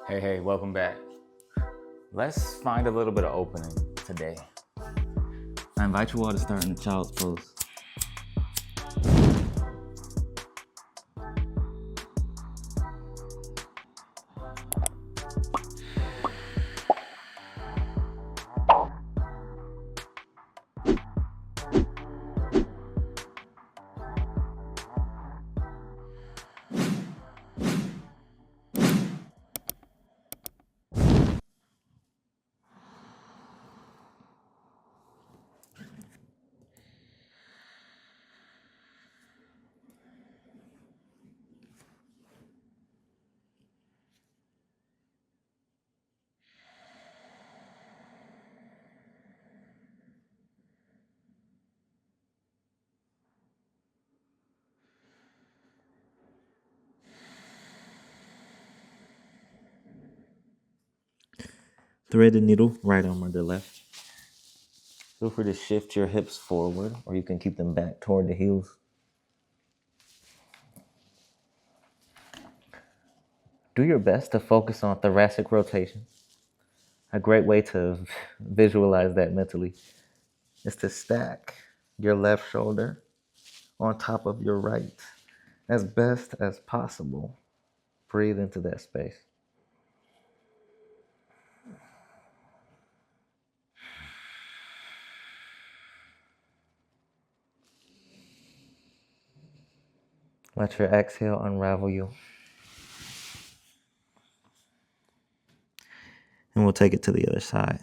Hey, welcome back. Let's find a little bit of opening today. I invite you all to start in the child's pose. Thread the needle, right arm or the left. Feel free to shift your hips forward, or you can keep them back toward the heels. Do your best to focus on thoracic rotation. A great way to visualize that mentally is to stack your left shoulder on top of your right as best as possible. Breathe into that space. Let your exhale unravel you. And we'll take it to the other side.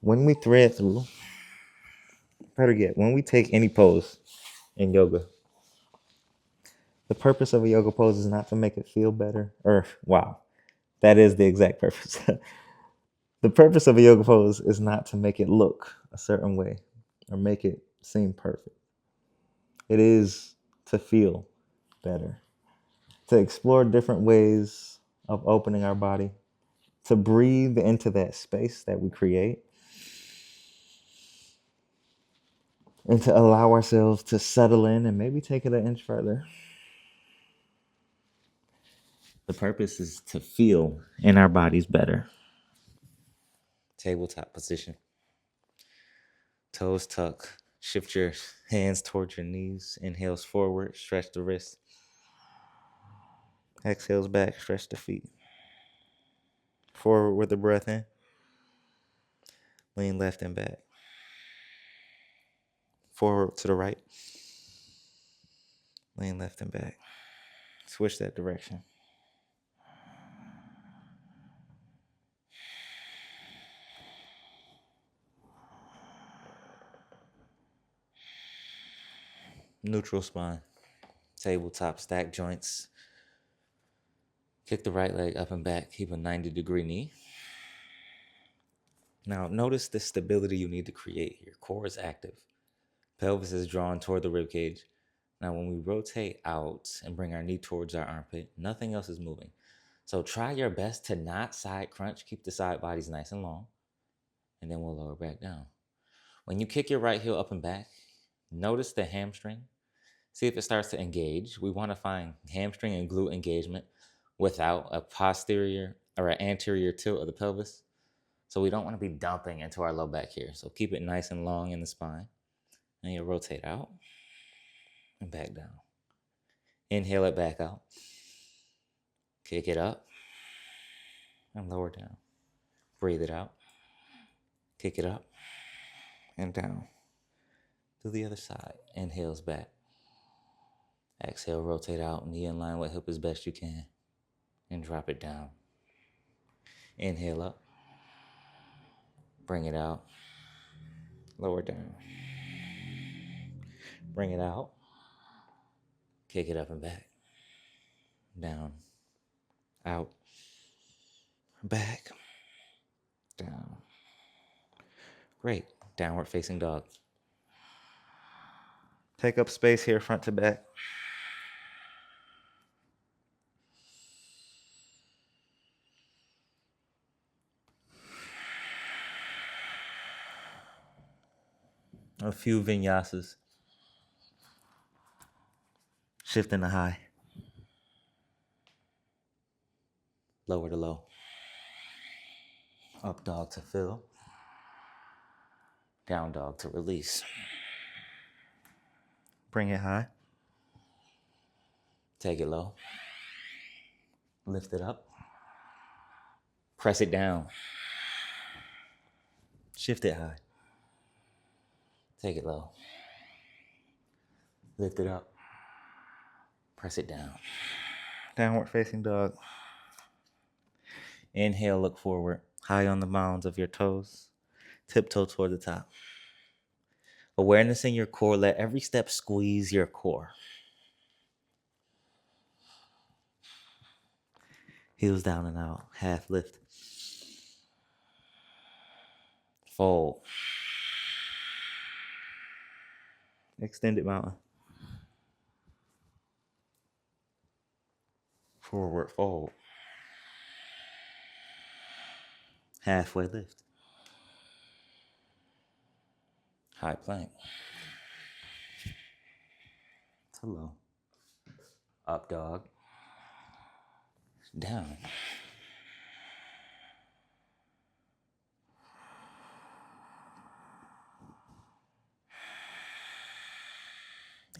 When we thread through, better yet, when we take any pose in yoga, the purpose of a yoga pose is not to make it feel better. That is the exact purpose. The purpose of a yoga pose is not to make it look a certain way or make it seem perfect. It is to feel better, to explore different ways of opening our body, to breathe into that space that we create, and to allow ourselves to settle in and maybe take it an inch further. The purpose is to feel in our bodies better. Tabletop position. Toes tuck. Shift your hands towards your knees. Inhales forward. Stretch the wrists. Exhales back. Stretch the feet. Forward with the breath in. Lean left and back. Forward to the right. Lean left and back. Switch that direction. Neutral spine. Tabletop stack joints. Kick the right leg up and back. Keep a 90-degree knee. Now, notice the stability you need to create here. Core is active. Pelvis is drawn toward the rib cage. Now, when we rotate out and bring our knee towards our armpit, nothing else is moving. So try your best to not side crunch. Keep the side bodies nice and long. And then we'll lower back down. When you kick your right heel up and back, notice the hamstring. See if it starts to engage. We want to find hamstring and glute engagement without a posterior or an anterior tilt of the pelvis. So we don't want to be dumping into our low back here. So keep it nice and long in the spine. And you'll rotate out and back down. Inhale it back out. Kick it up and lower down. Breathe it out. Kick it up and down. To the other side. Inhales back. Exhale, rotate out. Knee in line with hip as best you can. And drop it down. Inhale up. Bring it out. Lower down. Bring it out. Kick it up and back. Down. Out. Back. Down. Great. Downward facing dog. Take up space here, front to back. A few vinyasas. Shift into high. Lower to low. Up dog to fill. Down dog to release. Bring it high. Take it low. Lift it up. Press it down. Shift it high. Take it low. Lift it up. Press it down. Downward facing dog. Inhale, look forward. High on the mounds of your toes. Tiptoe toward the top. Awareness in your core. Let every step squeeze your core. Heels down and out. Half lift. Fold. Extended mountain. Forward fold. Halfway lift. High plank. To low. Up dog. Down.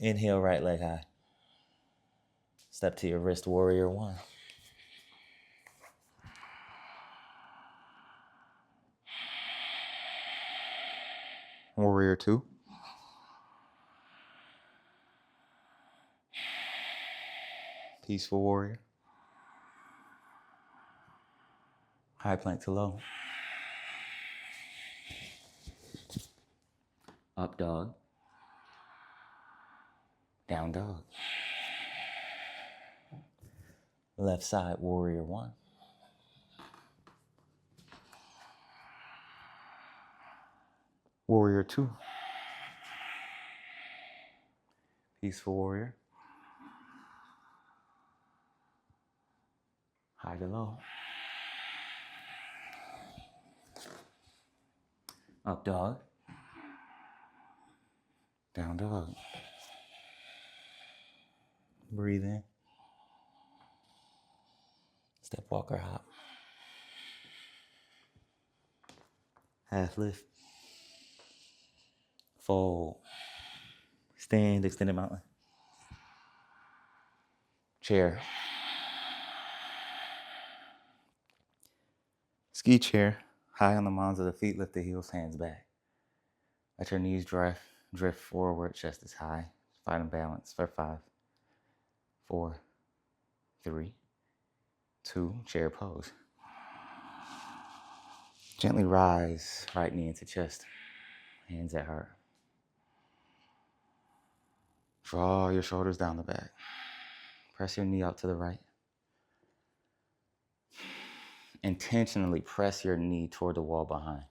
Inhale, right leg high. Step to your wrist, warrior one. Warrior two. Peaceful warrior. High plank to low. Up dog. Down dog. Left side, warrior one. Warrior two. Peaceful warrior. High to low. Up dog. Down dog. Breathe in. Step walker hop. Half lift. Fold. Stand, extended mountain. Chair. Ski chair. High on the mounds of the feet, lift the heels, hands back. Let your knees drift forward, chest is high. Find balance for 5, 4, 3, 2, chair pose. Gently rise, right knee into chest, hands at heart. Draw your shoulders down the back. Press your knee out to the right. Intentionally press your knee toward the wall behind.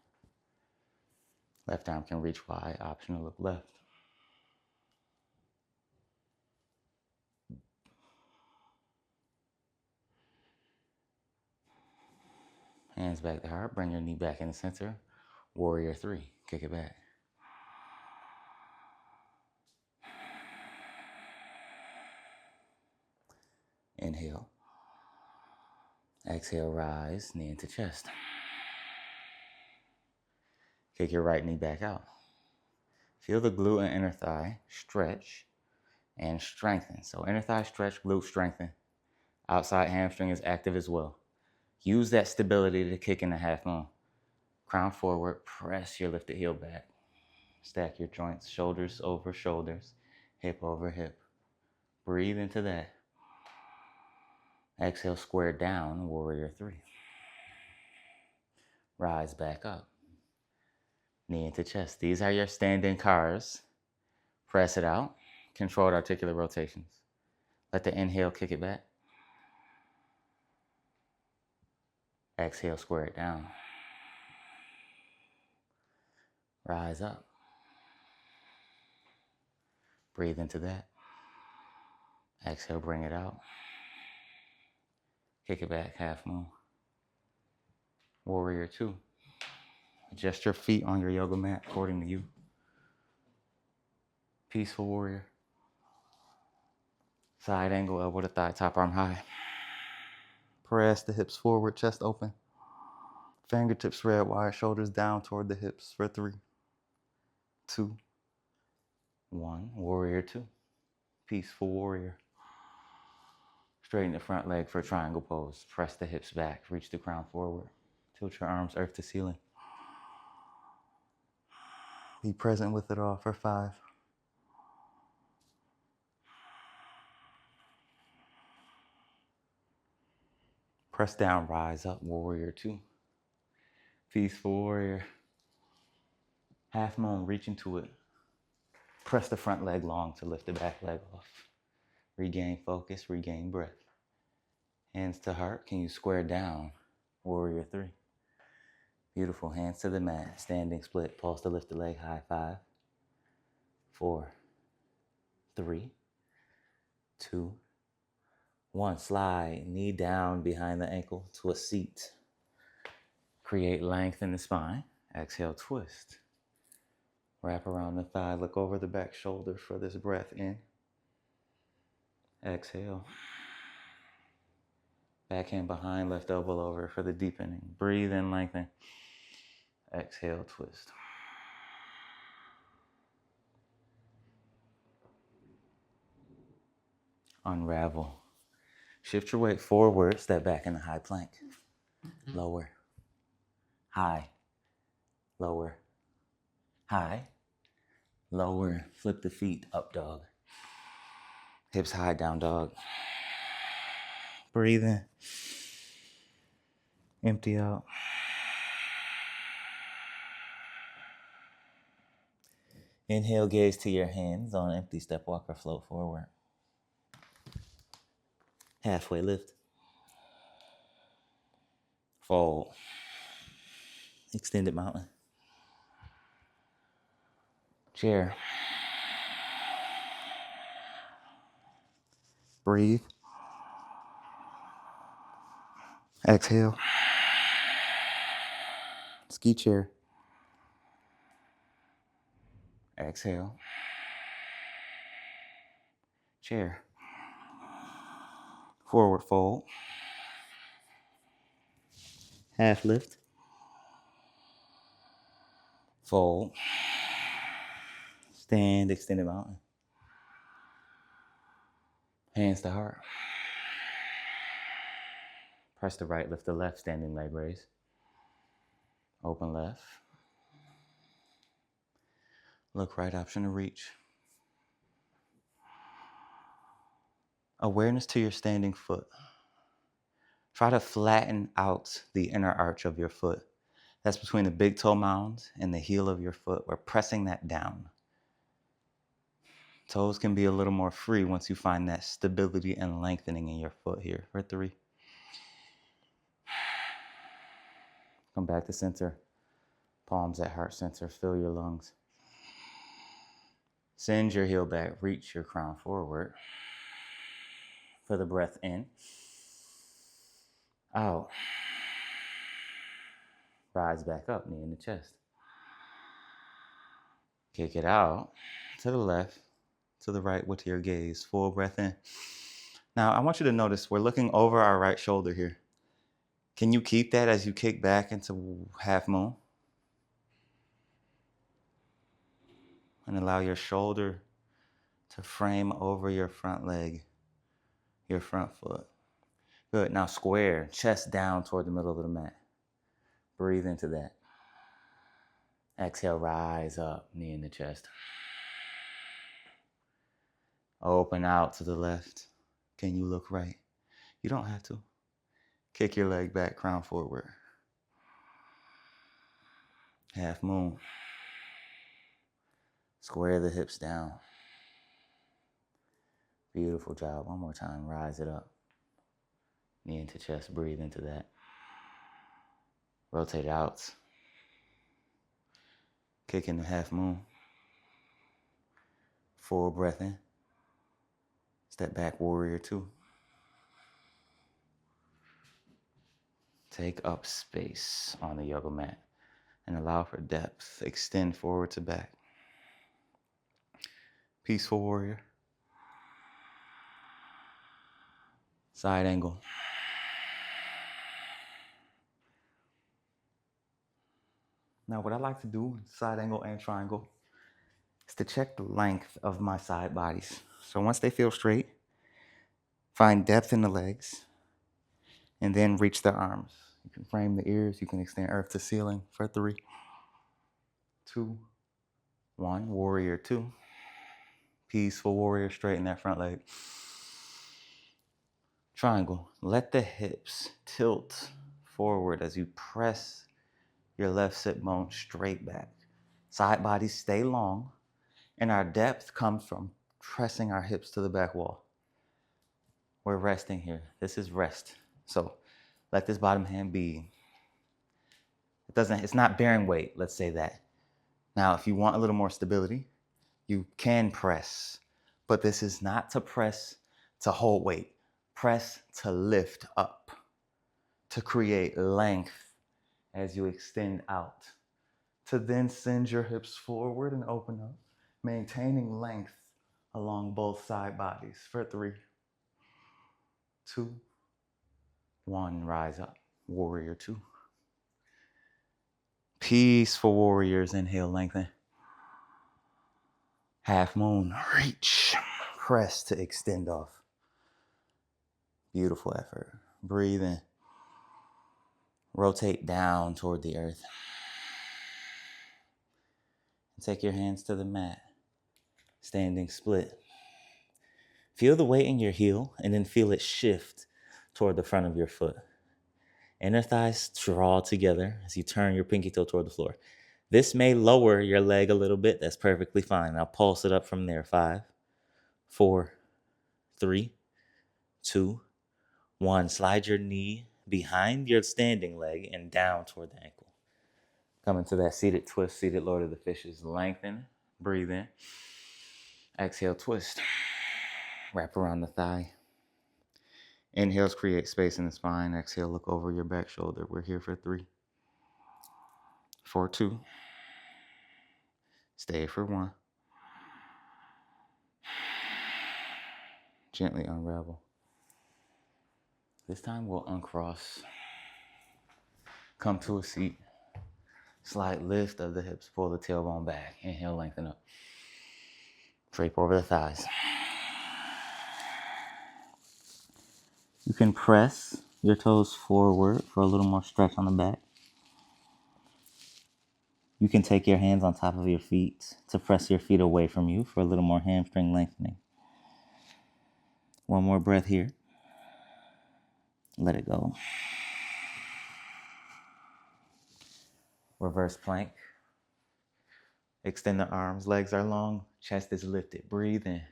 Left arm can reach wide, optional look left. Hands back to heart, bring your knee back in the center. Warrior three, kick it back. Inhale. Exhale, rise, knee into chest. Kick your right knee back out. Feel the glute and inner thigh stretch and strengthen. So inner thigh stretch, glute strengthen. Outside hamstring is active as well. Use that stability to kick in the half moon. Crown forward, press your lifted heel back. Stack your joints, shoulders over shoulders, hip over hip. Breathe into that. Exhale, square down, warrior three. Rise back up. Knee into chest. These are your standing cars. Press it out. Controlled articular rotations. Let the inhale kick it back. Exhale, square it down. Rise up. Breathe into that. Exhale, bring it out. Kick it back, half moon. Warrior two. Adjust your feet on your yoga mat according to you. Peaceful warrior. Side angle, elbow to thigh, top arm high. Press the hips forward, chest open. Fingertips spread wide, shoulders down toward the hips for 3, 2, 1. Warrior 2. Peaceful warrior. Straighten the front leg for triangle pose. Press the hips back, reach the crown forward. Tilt your arms earth to ceiling. Be present with it all for 5. Press down, rise up, warrior 2. Peaceful warrior. Half moon, reach into it. Press the front leg long to lift the back leg off. Regain focus, regain breath. Hands to heart, can you square down? Warrior 3. Beautiful, hands to the mat, standing split. Pulse to lift the leg high, 5, 4, 3, 2, 1. Slide, knee down behind the ankle to a seat. Create length in the spine. Exhale, twist. Wrap around the thigh, look over the back shoulder for this breath in. Exhale. Back hand behind, left elbow over for the deepening. Breathe in, lengthen. Exhale, twist. Unravel. Shift your weight forward, step back in a high plank. Lower. High. Lower. High. Lower. Flip the feet, up dog. Hips high, down dog. Breathe in. Empty out. Inhale, gaze to your hands on empty, step walk or float forward. Halfway lift. Fold. Extended mountain. Chair. Breathe. Exhale. Ski chair. Exhale. Chair. Forward fold. Half lift. Fold. Stand, extended mountain. Hands to heart. Press the right, lift the left, standing leg raise. Open left. Look right, option to reach. Awareness to your standing foot. Try to flatten out the inner arch of your foot. That's between the big toe mound and the heel of your foot. We're pressing that down. Toes can be a little more free once you find that stability and lengthening in your foot here for 3. Come back to center. Palms at heart center. Fill your lungs. Send your heel back. Reach your crown forward. For the breath in. Out. Rise back up, knee in the chest. Kick it out to the left, to the right with your gaze. Full breath in. Now, I want you to notice we're looking over our right shoulder here. Can you keep that as you kick back into half moon? And allow your shoulder to frame over your front leg, your front foot. Good. Now square, chest down toward the middle of the mat. Breathe into that. Exhale, rise up, knee in the chest. Open out to the left. Can you look right? You don't have to. Kick your leg back, crown forward. Half moon. Square the hips down. Beautiful job. One more time. Rise it up. Knee into chest. Breathe into that. Rotate out. Kick in the half moon. Full breath in. Step back, warrior 2. Take up space on the yoga mat and allow for depth. Extend forward to back. Peaceful warrior. Side angle. Now, what I like to do, side angle and triangle, is to check the length of my side bodies. So once they feel straight, find depth in the legs, and then reach the arms. You can frame the ears, you can extend earth to ceiling for 3, 2, 1, warrior 2. Peaceful warrior, straighten that front leg. Triangle, let the hips tilt forward as you press your left sit bone straight back. Side bodies stay long, and our depth comes from pressing our hips to the back wall. We're resting here. This is rest. So let this bottom hand be. It's not bearing weight, let's say that. Now, if you want a little more stability, you can press, but this is not to press to hold weight. Press to lift up, to create length as you extend out, to then send your hips forward and open up, maintaining length along both side bodies for 3, 2, 1, rise up, warrior 2. Peaceful warriors, inhale, lengthen. Half moon, reach, press to extend off. Beautiful effort. Breathe in. Rotate down toward the earth. Take your hands to the mat. Standing split. Feel the weight in your heel and then feel it shift toward the front of your foot. Inner thighs draw together as you turn your pinky toe toward the floor. This may lower your leg a little bit. That's perfectly fine. I'll pulse it up from there. 5, 4, 3, 2, 1. Slide your knee behind your standing leg and down toward the ankle. Come into that seated twist, seated Lord of the Fishes. Lengthen, breathe in. Exhale, twist. Wrap around the thigh. Inhales, create space in the spine. Exhale, look over your back shoulder. We're here for 3, 4, 2. Stay for 1. Gently unravel. This time we'll uncross. Come to a seat. Slight lift of the hips. Pull the tailbone back. Inhale, lengthen up. Drape over the thighs. You can press your toes forward for a little more stretch on the back. You can take your hands on top of your feet to press your feet away from you for a little more hamstring lengthening. One more breath here. Let it go. Reverse plank. Extend the arms. Legs are long. Chest is lifted. Breathe in.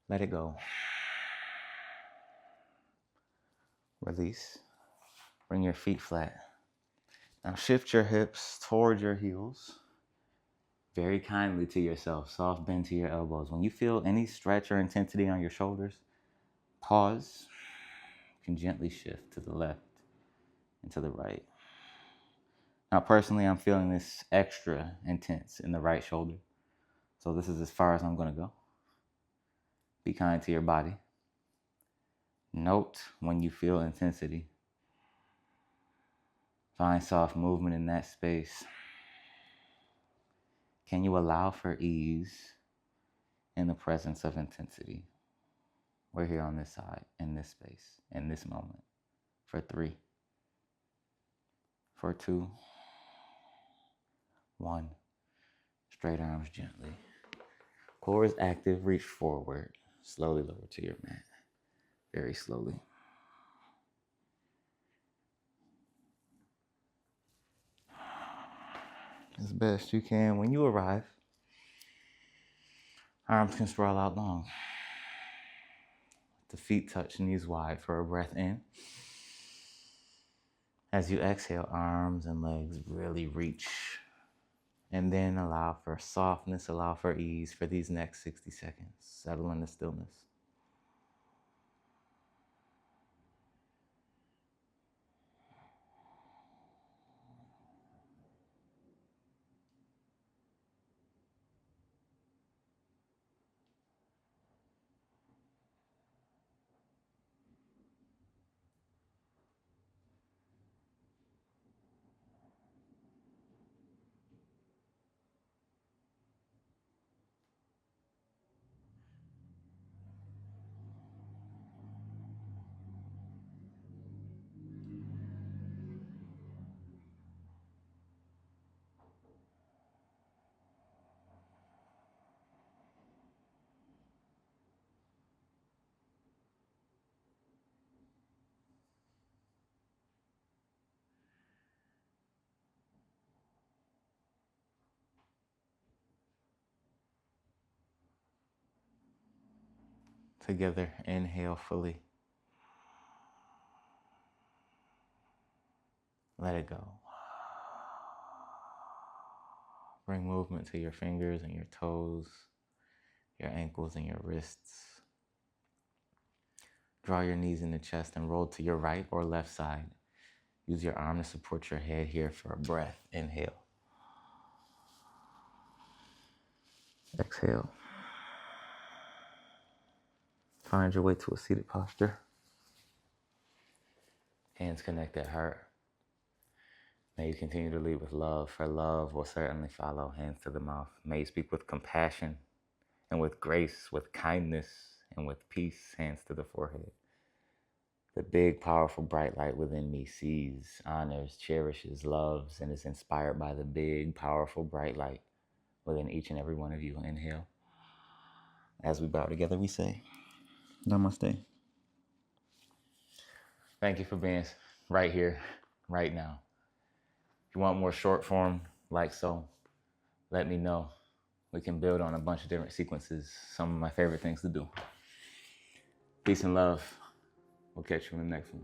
Let it go. Release. Bring your feet flat. Now shift your hips toward your heels. Very kindly to yourself. Soft bend to your elbows. When you feel any stretch or intensity on your shoulders, pause. You can gently shift to the left and to the right. Now, personally, I'm feeling this extra intense in the right shoulder. So this is as far as I'm going to go. Be kind to your body. Note when you feel intensity. Find soft movement in that space. Can you allow for ease in the presence of intensity? We're here on this side, in this space, in this moment. For 3, for 2, 1. Straight arms gently. Core is active. Reach forward. Slowly lower to your mat. Very slowly. As best you can. When you arrive, arms can sprawl out long. The feet touch, knees wide for a breath in. As you exhale, arms and legs really reach. And then allow for softness, allow for ease for these next 60 seconds. Settle into stillness. Together, inhale fully. Let it go. Bring movement to your fingers and your toes, your ankles and your wrists. Draw your knees in the chest and roll to your right or left side. Use your arm to support your head here for a breath. Inhale. Exhale. Find your way to a seated posture. Hands connect at heart. May you continue to lead with love, for love will certainly follow. Hands to the mouth. May you speak with compassion and with grace, with kindness and with peace. Hands to the forehead. The big, powerful, bright light within me sees, honors, cherishes, loves, and is inspired by the big, powerful, bright light within each and every one of you. Inhale. As we bow together, we say, Namaste. Thank you for being right here, right now. If you want more short form, like so, let me know. We can build on a bunch of different sequences, some of my favorite things to do. Peace and love. We'll catch you in the next one.